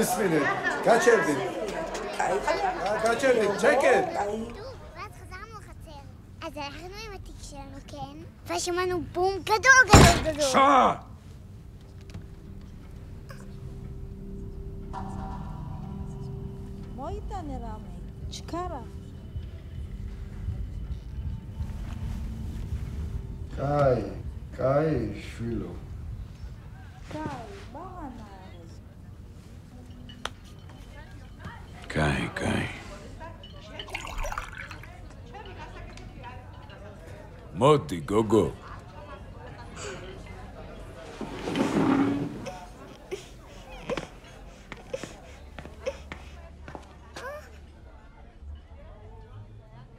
מספינת, קצ'רדין. קצ'רדין, צ'קט. ואז חזרנו לחצר. אז הלכנו עם התיק שלנו, כן? ושמענו בום גדול. שעה! Mojita ne rame, čkara. קאי, שפילו. Kaj, bana. קאי. מוטי, גוגו.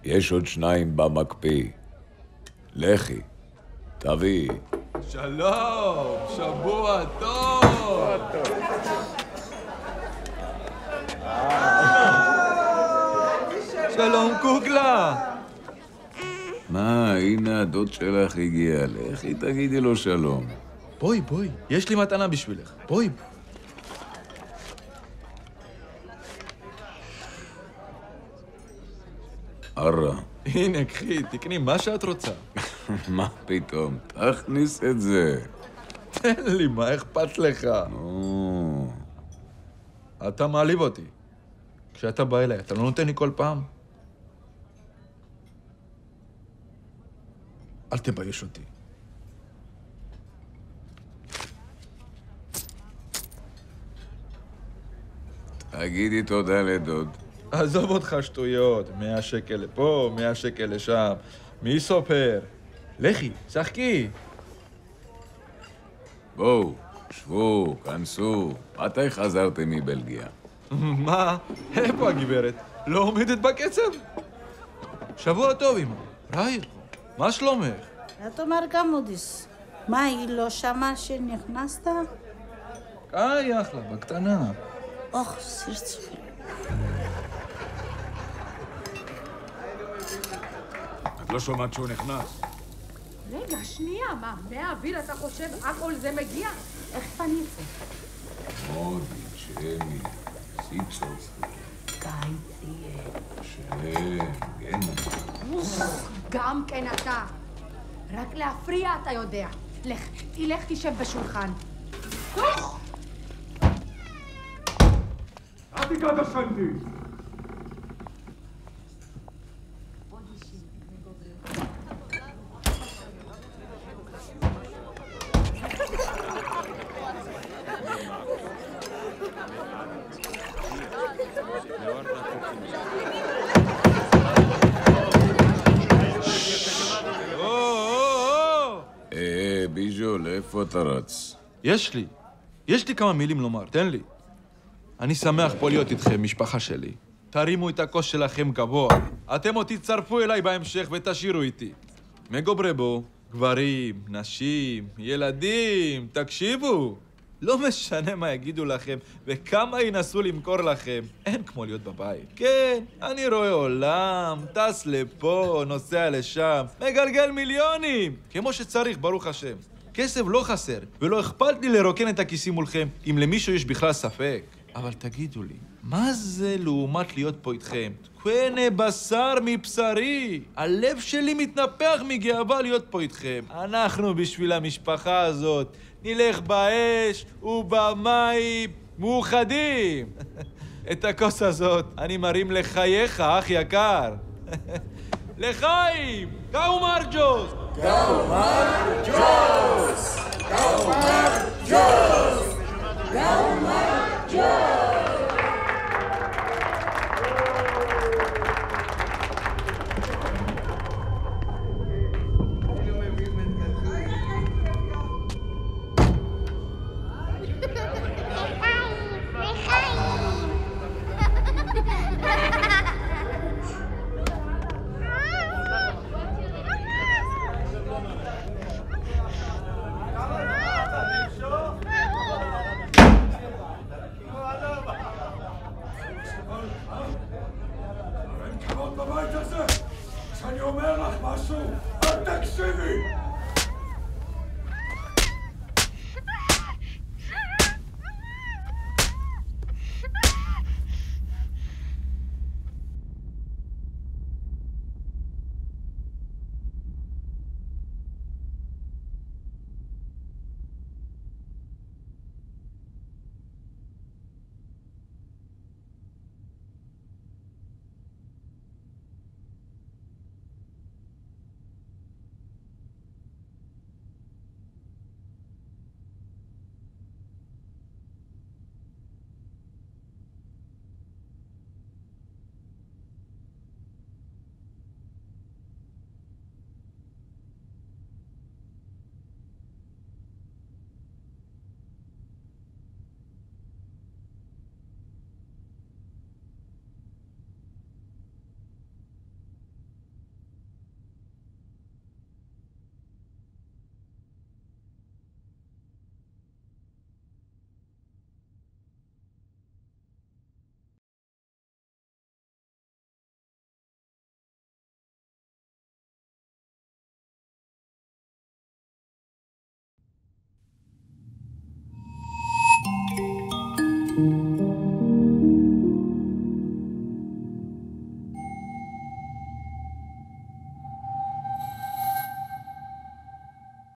יש עוד 2 במקפיא. לכי, תביא. שלום, שבוע טוב. שלום קוקלה. מה, הנה הדוד שלך הגיע. לכי, תגידי לו שלום. בואי, יש לי מתנה בשבילך. בואי. ארה. הנה, קחי, תקני מה שאת רוצה. מה פתאום? תכניס את זה. תן לי, מה אכפת לך? אתה מעליב אותי. כשאתה בא אליי, אתה לא נותן לי כל פעם? אל תבייש אותי. תגידי תודה לדוד. עזוב אותך שטויות. 100 שקל לפה, 100 שקל לשם. מי סופר? לכי, שחקי. בואו, שבו, כנסו. מתי חזרתם מבלגיה? מה? איפה הגברת? לא עומדת בקצב? שבוע טוב, אמא. ראית? מה שלומך? את אומר גמודיס. מה, היא לא שמעה שנכנסת? אחלה, בקטנה. אוח, סרצפי. את לא שומעת שהוא נכנס? רגע, שנייה, מה? מהאוויר אתה חושב הכל זה מגיע? איך פנית? מודי, שמי, סיצוס. גיא גם כן אתה. רק להפריע אתה יודע. לך תשב בשולחן. תוך! אל תיגע בשנתי! ביז'ו, לאיפה אתה רץ? יש לי כמה מילים לומר, תן לי. אני שמח פה להיות איתכם, משפחה שלי. תרימו את הכוס שלכם גבוה. אתם עוד תצטרפו אליי בהמשך ותשאירו איתי. מגוברבו, גברים, נשים, ילדים, תקשיבו. לא משנה מה יגידו לכם וכמה ינסו למכור לכם. אין כמו להיות בבית. כן, אני רואה עולם, טס לפה, נוסע לשם, מגלגל מיליונים. כמו שצריך, ברוך השם. כסף לא חסר, ולא אכפת לי לרוקן את הכיסים מולכם, אם למישהו יש בכלל ספק. אבל תגידו לי, מה זה לעומת להיות פה איתכם? כהנה בשר מבשרי. הלב שלי מתנפח מגאווה להיות פה איתכם. אנחנו בשביל המשפחה הזאת נלך באש ובמים מאוחדים. את הכוס הזאת אני מרים לחייך, אח יקר. לחיים! גאו מרג'וס! אין כבוד בבית הזה! כשאני אומר לך משהו, אל תקשיבי! thank you